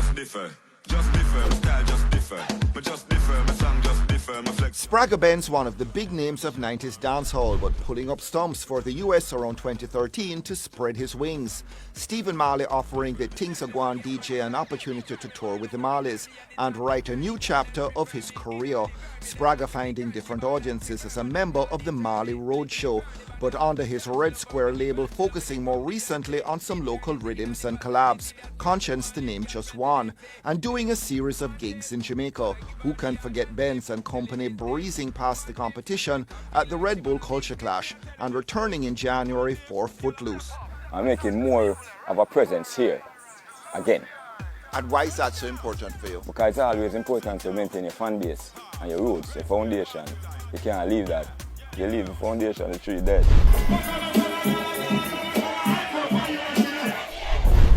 just differ. Just differ, my style just differ. But just differ, my song just differ, my flex. Spragga Benz, one of the big names of 90s dancehall, but pulling up stumps for the US around 2013 to spread his wings. Stephen Marley offering the Things A Gwan DJ an opportunity to tour with the Marleys and write a new chapter of his career. Spragga finding different audiences as a member of the Marley Roadshow, but under his Red Square label, focusing more recently on some local rhythms and collabs, Conscience to name just one, and doing a series of gigs in Jamaica. Who can forget Benz and company breezing past the competition at the Red Bull Culture Clash and returning in January for Footloose. I'm making more of a presence here again. And why is that so important for you? Because it's always important to maintain your fan base and your roots, your foundation. You can't leave that. You leave the foundation, the tree dead.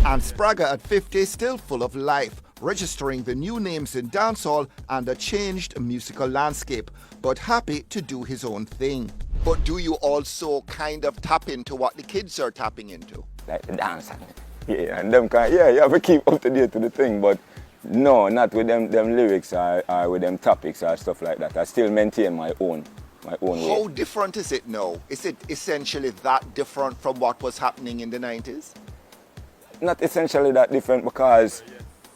And Spragga at 50 still full of life, registering the new names in dancehall and a changed musical landscape, but happy to do his own thing. But do you also kind of tap into what the kids are tapping into? Like the dance. Yeah, and them kind, yeah, you have to keep up to date to the thing, but no, not with them lyrics or with them topics or stuff like that. I still maintain my own way. How different is it now? Is it essentially that different from what was happening in the 90s? Not essentially that different because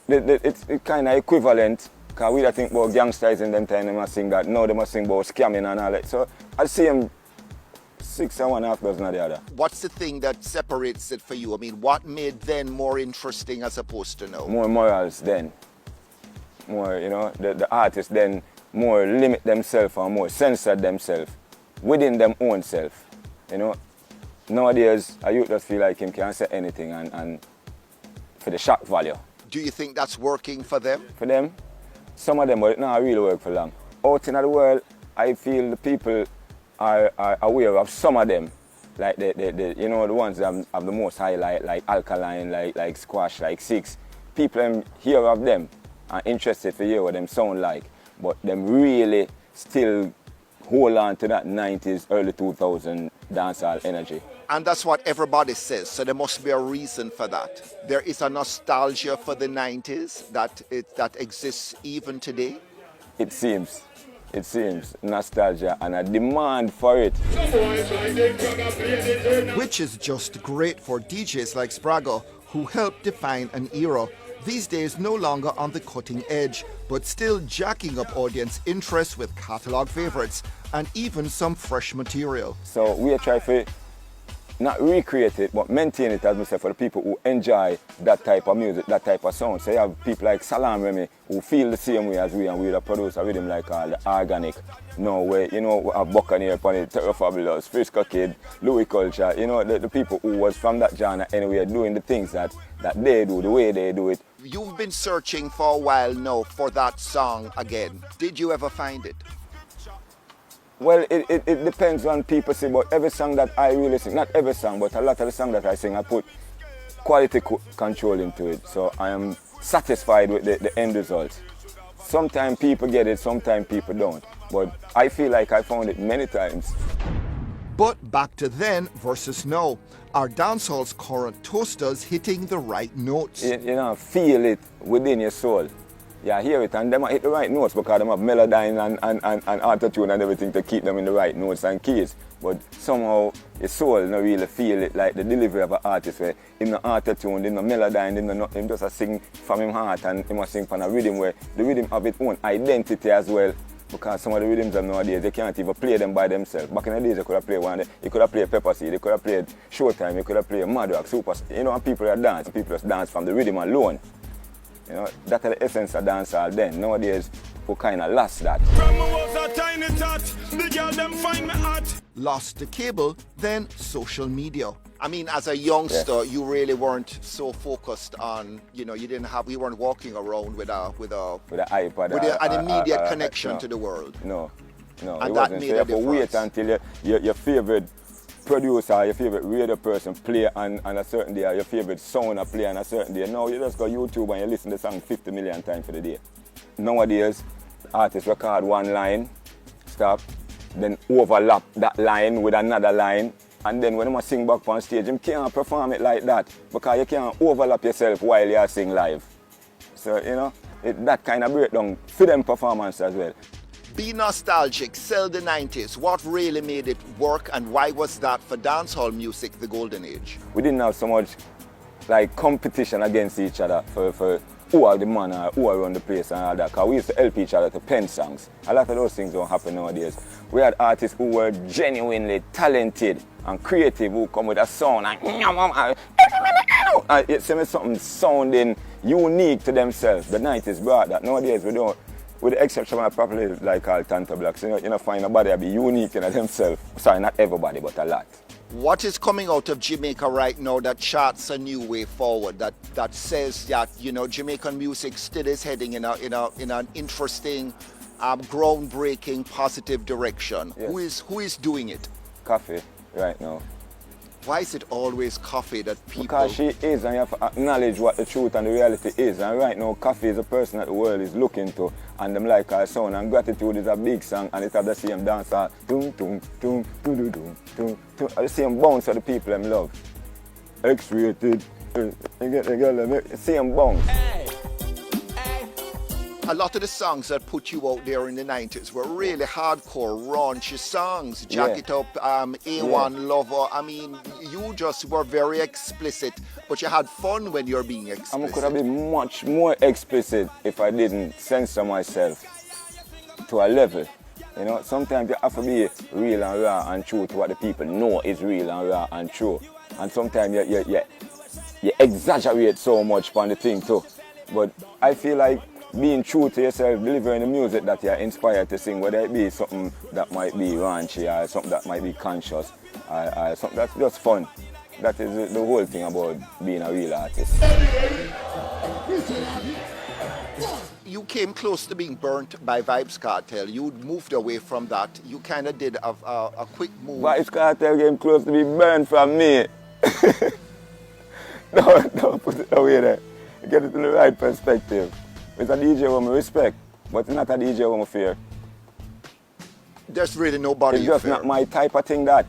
it's kind of equivalent. Because we don't think about gangsters in them time, they must sing that. No, they must sing about scamming and all that. So I see them 6 and 1/2 dozen of the other. What's the thing that separates it for you? I mean, what made then more interesting as opposed to now? More morals then. More, you know, the artists then more limit themselves or more censor themselves within them own self. You know, nowadays a youth just feel like him can't say anything and for the shock value. Do you think that's working for them? For them, some of them, but it not really work for long. Out in the world, I feel the people are aware of some of them, like the you know, the ones that have the most highlight, like Alkaline, like Squash, like Six. People hear of them are interested to hear what them sound like, but them really still hold on to that 90s, early 2000 dancehall energy. And that's what everybody says, so there must be a reason for that. There is a nostalgia for the 90s that exists even today. It seems nostalgia and a demand for it. Which is just great for DJs like Spragga, who helped define an era. These days no longer on the cutting edge, but still jacking up audience interest with catalogue favourites and even some fresh material. So we try to not recreate it, but maintain it, as I say, for the people who enjoy that type of music, that type of sound. So you have people like Salam Remy who feel the same way as we, and we produce a rhythm like the Organic. No way, you know, we have Buccaneer upon it, Terror Fabulous, Frisco Kid, Louis Culture, you know, the people who was from that genre anyway, doing the things that they do, the way they do it. You've been searching for a while now for that song again. Did you ever find it? Well, it depends on people say, but every song that I really sing, not every song, but a lot of the songs that I sing, I put quality control into it. So I am satisfied with the end result. Sometimes people get it, sometimes people don't. But I feel like I found it many times. But back to then versus now. Are dancehall's current toasters hitting the right notes? You know, feel it within your soul. Yeah, hear it, and them hit the right notes because them have melodyne and auto-tune and everything to keep them in the right notes and keys. But somehow your soul not really feel it like the delivery of an artist where him no auto-tune, him no melodyne, him just a sing from him heart and him a sing from a rhythm where the rhythm have its own identity as well. Because some of the rhythms of nowadays, they can't even play them by themselves. Back in the days, you could have played one, you could have played Pepper Seed, you could have played Showtime, you could have played Mad Rock, Super, you know, and people that dance, people just dance from the rhythm alone. You know, that's the essence of dancehall then. Nowadays, we kind of lost that. Lost the cable, then social media. I mean, as a youngster, you really weren't so focused on, you know, you weren't walking around with an iPod, an immediate connection to the world. No, and it that wasn't. made So you have to wait until your favorite producer, your favorite radio person play on a certain day, or your favorite sound play on a certain day. Now you just go YouTube and you listen to the song 50 million times for the day. Nowadays, artists record one line, stop, then overlap that line with another line, and then when you sing back on stage, you can't perform it like that because you can't overlap yourself while you sing live. So, you know, that kind of breakdown for them performance as well. Be nostalgic, sell the 90s. What really made it work, and why was that for dancehall music the golden age? We didn't have so much like competition against each other for who are the man or who are around the place and all that, because we used to help each other to pen songs. A lot of those things don't happen nowadays. We had artists who were genuinely talented and creative, who come with a sound and it seems something sounding unique to themselves. The 90s brought that. Nowadays we don't, with the exception of probably like all Tanta Blacks, you know, find nobody that be unique in themselves. Sorry, not everybody, but a lot. What is coming out of Jamaica right now that charts a new way forward, that says that, you know, Jamaican music still is heading in an interesting, groundbreaking, positive direction? Yes. Who is doing it? Coffee right now. Why is it always Coffee that people... Because she is, and you have to acknowledge what the truth and the reality is. And right now, Coffee is a person that the world is looking to, and them like her sound. And Gratitude is a big song, and it has the same dancer, doom, doom, doom, doom, doom, doom, doom, doom, the same bounce that the people them love. X-rated, you get the girl, the same bounce. A lot of the songs that put you out there in the 90s were really hardcore, raunchy songs. Jack It Up, A1 Lover. I mean, you just were very explicit, but you had fun when you're being explicit. I could have been much more explicit if I didn't censor myself to a level. You know, sometimes you have to be real and raw and true to what the people know is real and raw and true. And sometimes you exaggerate so much on the thing too. But I feel like being true to yourself, delivering the music that you're inspired to sing, whether it be something that might be raunchy or something that might be conscious or something that's just fun. That is the whole thing about being a real artist. You came close to being burnt by Vybz Kartel. You moved away from that. You kind of did a quick move. Vybz Kartel came close to being burnt from me. Don't put it away there. Get it in the right perspective. It's a DJ who I respect, but it's not a DJ who I fear. There's really nobody it's you just fear. Not my type of thing that.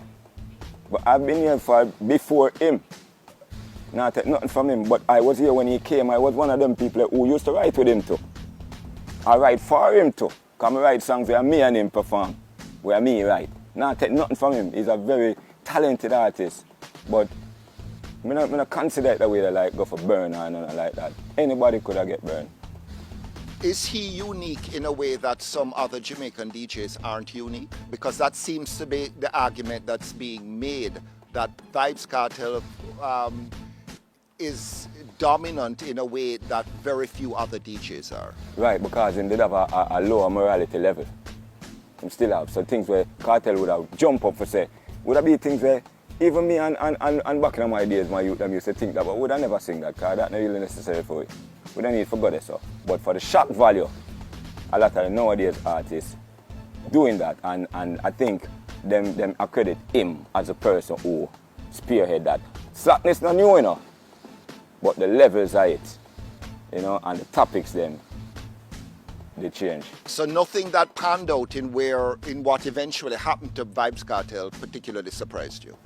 But I've been here for before him. Not take nothing from him, but I was here when he came. I was one of them people who used to write with him too. I write for him too. Because I write songs where me and him perform, where me write. Not take nothing from him. He's a very talented artist. But I don't consider it the way that like go for burn or nothing like that. Anybody could have get burned. Is he unique in a way that some other Jamaican DJs aren't unique? Because that seems to be the argument that's being made, that Vybz Kartel is dominant in a way that very few other DJs are. Right, because he did have a lower morality level. He still have. So things where Kartel would have jumped up for say, would have been things where even me and back in my days, my youth, them used to think that, but would I never sing that, because that's not really necessary for it. We don't need for God so. But for the shock value, a lot of the nowadays artists doing that, and I think them accredit him as a person who spearhead that. Slackness not new, you know, but the levels of it, you know, and the topics them, they change. So nothing that panned out in what eventually happened to Vybz Kartel particularly surprised you?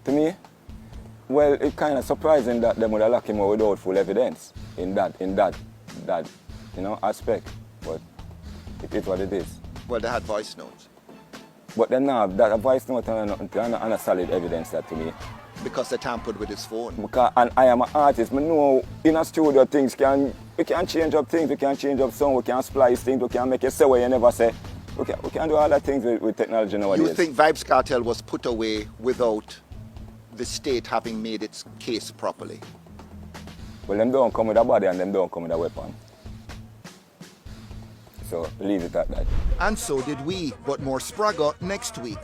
To me, well, it's kind of surprising that they would have locked him out without full evidence in that you know, aspect. But it is what it is. Well, they had voice notes. But then now, that a voice note and a solid evidence that to me. Because they tampered with his phone. Because, and I am an artist, I know in a studio things we can change up things, we can change up sound, we can splice things, we can make you say what you never say. We can do all that things with technology nowadays. You think Vybz Kartel was put away without the state having made its case properly? Well, them don't come with a body and them don't come with a weapon. So leave it at that. And so did we, but more Spragga next week.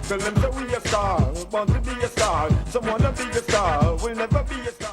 Tell them that we a star, want to be a star. Someone to be a star, will never be a star.